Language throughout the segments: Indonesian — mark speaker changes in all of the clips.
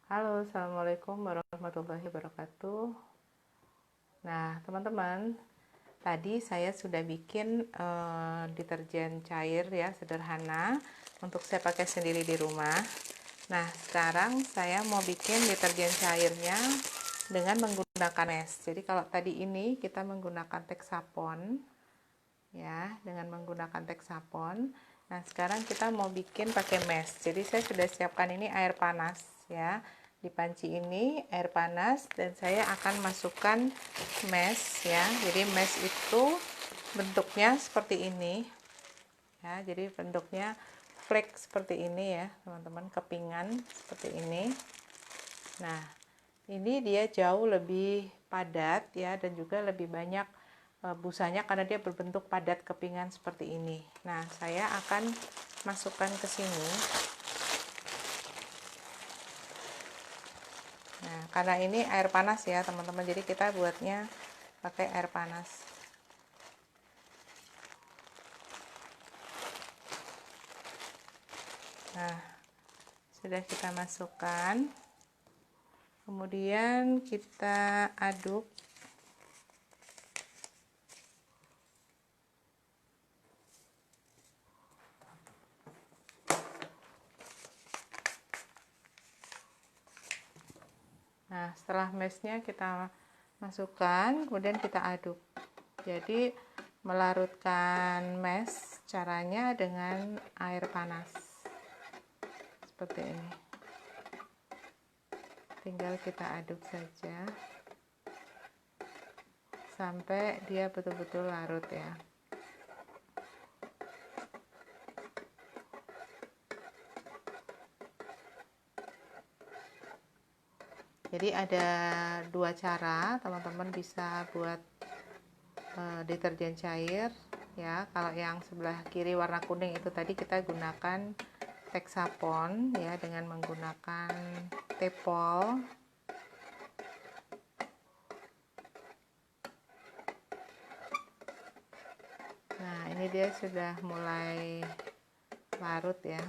Speaker 1: Halo, Assalamualaikum warahmatullahi wabarakatuh. Nah, teman-teman, tadi saya sudah bikin deterjen cair ya, sederhana, untuk saya pakai sendiri di rumah. Nah, sekarang saya mau bikin deterjen cairnya dengan menggunakan mesh. Jadi kalau tadi ini kita menggunakan Texapon, ya, dengan menggunakan Texapon. Nah, sekarang kita mau bikin pakai mesh. Jadi saya sudah siapkan ini air panas ya. Di panci ini air panas dan saya akan masukkan mesh ya. Jadi mesh itu bentuknya seperti ini. Ya, jadi bentuknya flake seperti ini ya, teman-teman, kepingan seperti ini. Nah, ini dia jauh lebih padat ya dan juga lebih banyak busanya karena dia berbentuk padat kepingan seperti ini. Nah, saya akan masukkan ke sini. Nah, karena ini air panas ya, teman-teman. Jadi kita buatnya pakai air panas. Nah, sudah kita masukkan. Kemudian kita aduk. Nah, setelah meshnya kita masukkan, kemudian kita aduk. Jadi melarutkan mesh caranya dengan air panas seperti ini. Tinggal kita aduk saja sampai dia betul-betul larut ya. Jadi ada dua cara teman-teman bisa buat deterjen cair ya. Kalau yang sebelah kiri warna kuning itu tadi kita gunakan Texapon ya, dengan menggunakan tepol. Nah, ini dia sudah mulai larut ya.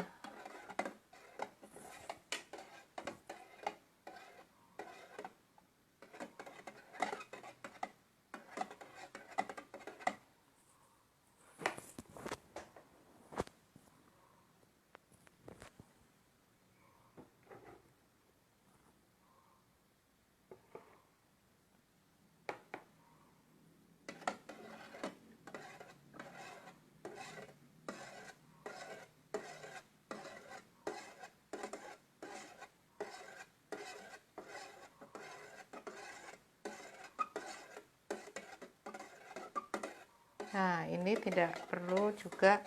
Speaker 1: Nah, ini tidak perlu juga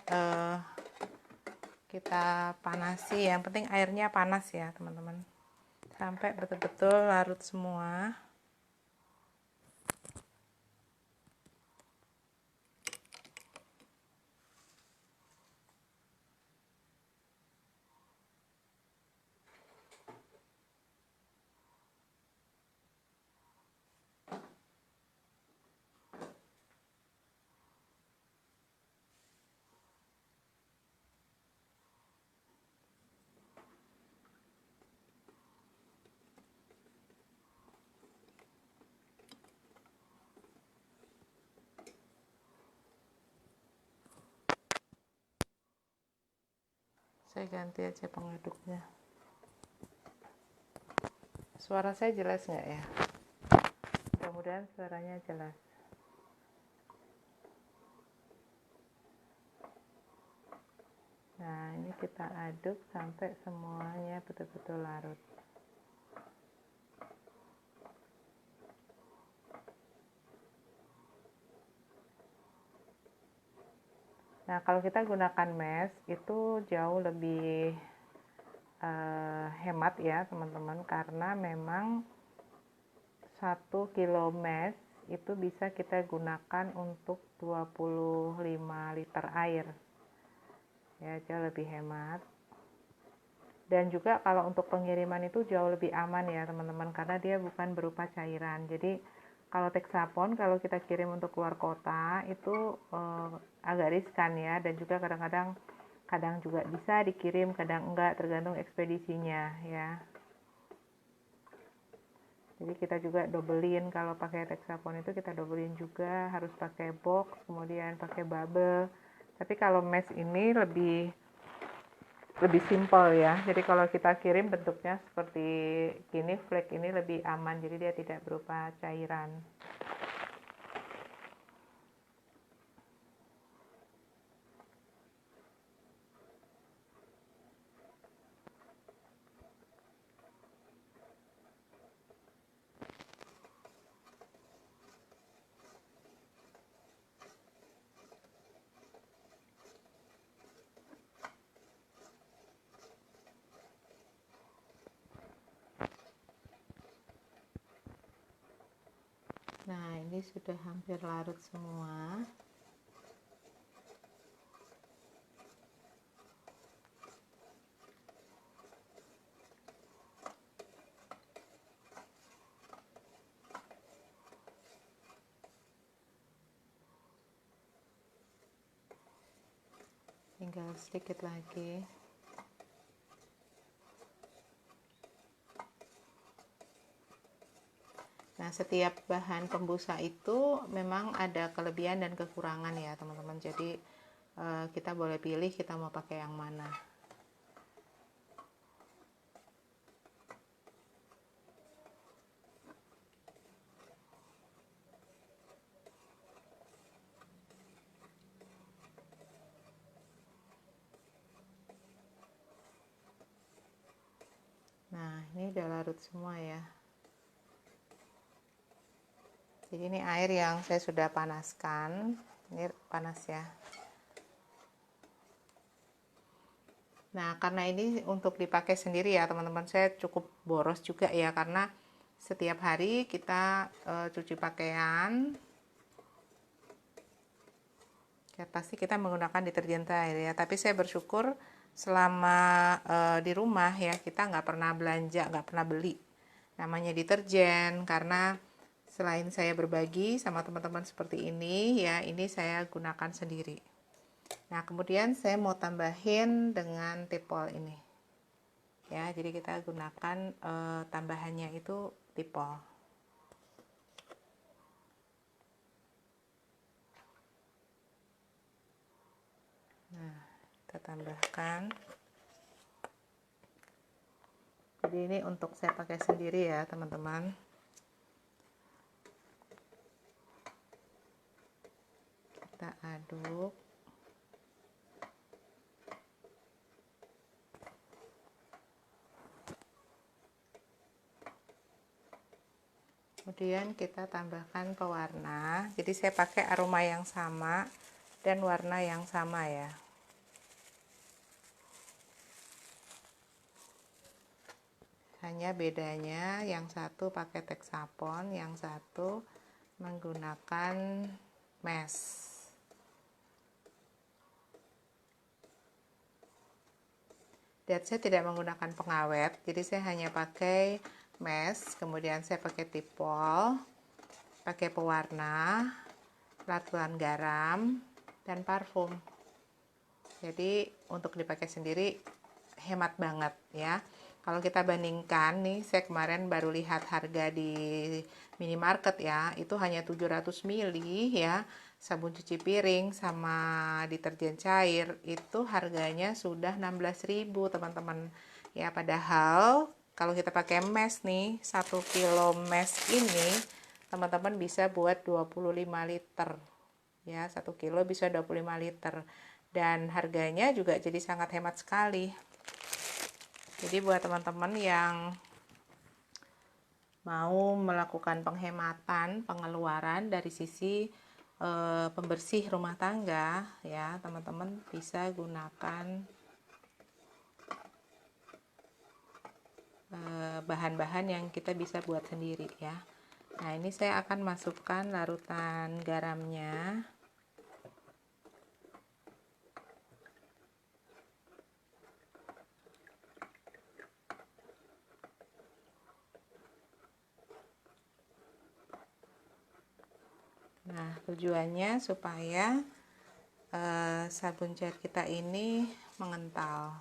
Speaker 1: kita panasi, yang penting airnya panas ya teman-teman, sampai betul-betul larut semua. Saya ganti aja pengaduknya. Suara saya jelas nggak ya? Mudah-mudahan suaranya jelas. Nah, ini kita aduk sampai semuanya betul-betul larut. Nah, kalau kita gunakan mesh itu jauh lebih hemat ya teman-teman, karena memang 1 kilo mesh itu bisa kita gunakan untuk 25 liter air ya, jauh lebih hemat. Dan juga kalau untuk pengiriman itu jauh lebih aman ya teman-teman, karena dia bukan berupa cairan. Jadi kalau Texapon kalau kita kirim untuk keluar kota itu agak riskan ya, dan juga kadang juga bisa dikirim, kadang enggak, tergantung ekspedisinya ya. Jadi kita juga dobelin, kalau pakai Texapon itu kita dobelin juga, harus pakai box, kemudian pakai bubble. Tapi kalau mesh ini lebih simpel ya. Jadi kalau kita kirim bentuknya seperti gini, flake ini lebih aman, jadi dia tidak berupa cairan. Nah, ini sudah hampir larut semua. Tinggal sedikit lagi. Nah, setiap bahan pembusa itu memang ada kelebihan dan kekurangan ya teman-teman. Jadi kita boleh pilih kita mau pakai yang mana. Nah, ini udah larut semua ya. Jadi ini air yang saya sudah panaskan. Ini panas ya. Nah, karena ini untuk dipakai sendiri ya teman-teman, saya cukup boros juga ya, karena setiap hari kita cuci pakaian. Ya, pasti kita menggunakan deterjen cair ya. Tapi saya bersyukur selama di rumah ya, kita nggak pernah belanja, nggak pernah beli namanya deterjen, karena selain saya berbagi sama teman-teman seperti ini ya, ini saya gunakan sendiri. Nah, kemudian saya mau tambahin dengan tipol ini ya, jadi kita gunakan tambahannya itu tipol. Nah, kita tambahkan. Jadi ini untuk saya pakai sendiri ya teman-teman. Kita aduk. Kemudian kita tambahkan pewarna. Jadi saya pakai aroma yang sama dan warna yang sama ya. Hanya bedanya yang satu pakai Texapon, yang satu menggunakan mesh. Dan saya tidak menggunakan pengawet, jadi saya hanya pakai mesh, kemudian saya pakai tipol, pakai pewarna, larutan garam, dan parfum. Jadi untuk dipakai sendiri hemat banget ya. Kalau kita bandingkan nih, saya kemarin baru lihat harga di minimarket ya, itu hanya 700 ml ya. Sabun cuci piring sama deterjen cair itu harganya sudah 16.000 teman-teman. Ya, padahal kalau kita pakai mesh nih, 1 kilo mesh ini teman-teman bisa buat 25 liter. Ya, 1 kilo bisa 25 liter. Dan harganya juga jadi sangat hemat sekali. Jadi buat teman-teman yang mau melakukan penghematan pengeluaran dari sisi pembersih rumah tangga ya, teman-teman bisa gunakan bahan-bahan yang kita bisa buat sendiri ya. Nah, ini saya akan masukkan larutan garamnya. Nah, tujuannya supaya sabun cair kita ini mengental.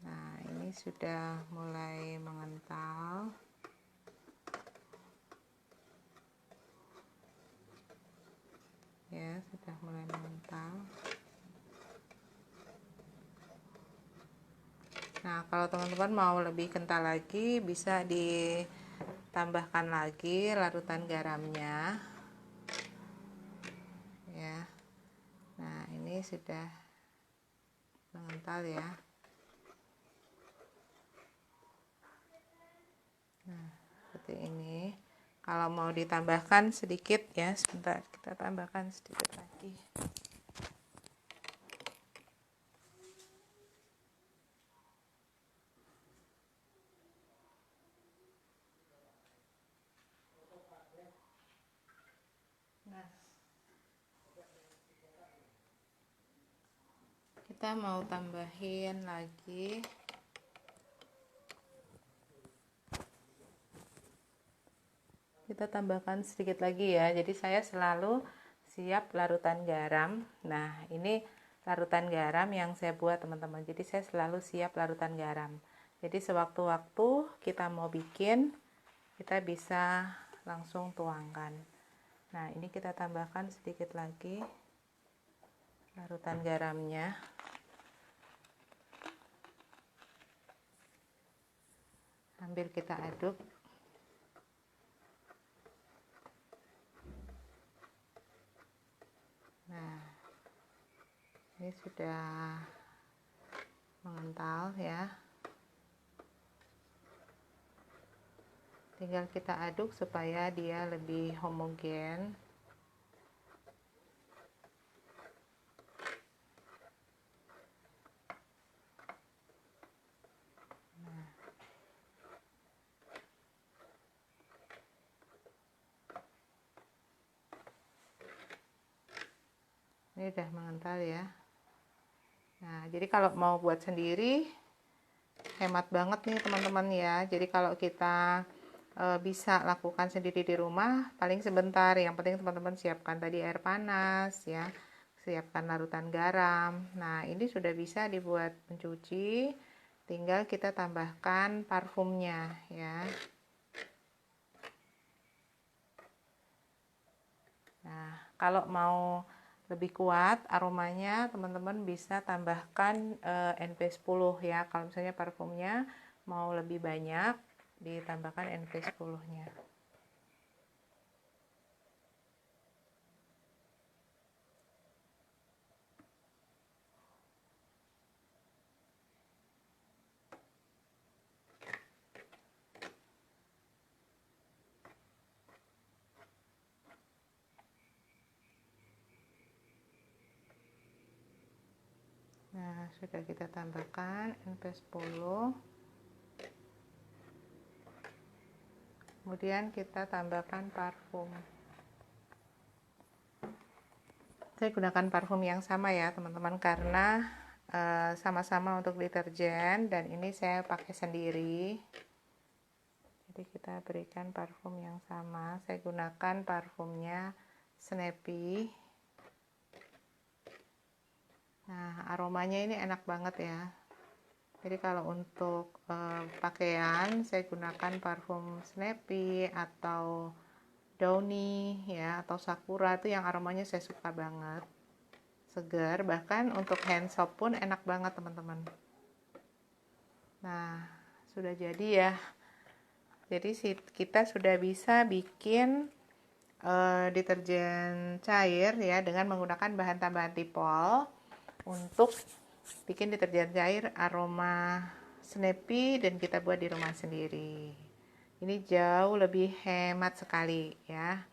Speaker 1: Nah, ini sudah mulai mengental. Ya, sudah mulai mengental. Nah, kalau teman-teman mau lebih kental lagi, bisa ditambahkan lagi larutan garamnya. Ya. Nah, ini sudah mengental ya. Nah, seperti ini. Kalau mau ditambahkan sedikit ya, sebentar kita tambahkan sedikit lagi. Nah, kita mau tambahin lagi kita tambahkan sedikit lagi ya. Jadi saya selalu siap larutan garam. Nah, ini larutan garam yang saya buat teman-teman. Jadi saya selalu siap larutan garam. Jadi sewaktu-waktu kita mau bikin, kita bisa langsung tuangkan. Nah, ini kita tambahkan sedikit lagi larutan garamnya. Sambil kita aduk. Nah, ini sudah mengental ya. Tinggal kita aduk supaya dia lebih homogen. Nah, ini udah mengental ya. Nah, jadi kalau mau buat sendiri hemat banget nih teman-teman ya. Jadi kalau kita bisa lakukan sendiri di rumah paling sebentar. Yang penting teman-teman siapkan tadi air panas ya, siapkan larutan garam. Nah, ini sudah bisa dibuat mencuci, tinggal kita tambahkan parfumnya ya. Nah, kalau mau lebih kuat aromanya, teman-teman bisa tambahkan NP10 ya. Kalau misalnya parfumnya mau lebih banyak, ditambahkan NP10-nya. Nah, sudah kita tambahkan NP10. Kemudian kita tambahkan parfum. Saya gunakan parfum yang sama ya teman-teman, karena sama-sama untuk deterjen dan ini saya pakai sendiri. Jadi kita berikan parfum yang sama. Saya gunakan parfumnya Snappy. Nah, aromanya ini enak banget ya. Jadi kalau untuk pakaian saya gunakan parfum Snappy atau Downy ya, atau Sakura, itu yang aromanya saya suka banget, segar. Bahkan untuk hand soap pun enak banget teman-teman. Nah, sudah jadi ya. Jadi kita sudah bisa bikin deterjen cair ya dengan menggunakan bahan tambahan Tipol untuk bikin deterjen cair aroma Snappy dan kita buat di rumah sendiri. Ini jauh lebih hemat sekali ya.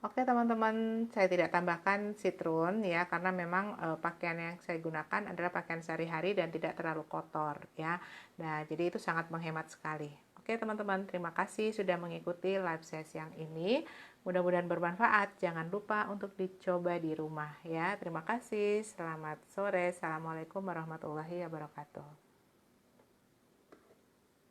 Speaker 1: Oke teman-teman, saya tidak tambahkan citron ya, karena memang pakaian yang saya gunakan adalah pakaian sehari-hari dan tidak terlalu kotor ya. Nah, jadi itu sangat menghemat sekali. Oke teman-teman, terima kasih sudah mengikuti live session ini. Mudah-mudahan bermanfaat. Jangan lupa untuk dicoba di rumah ya. Terima kasih. Selamat sore. Assalamualaikum warahmatullahi wabarakatuh.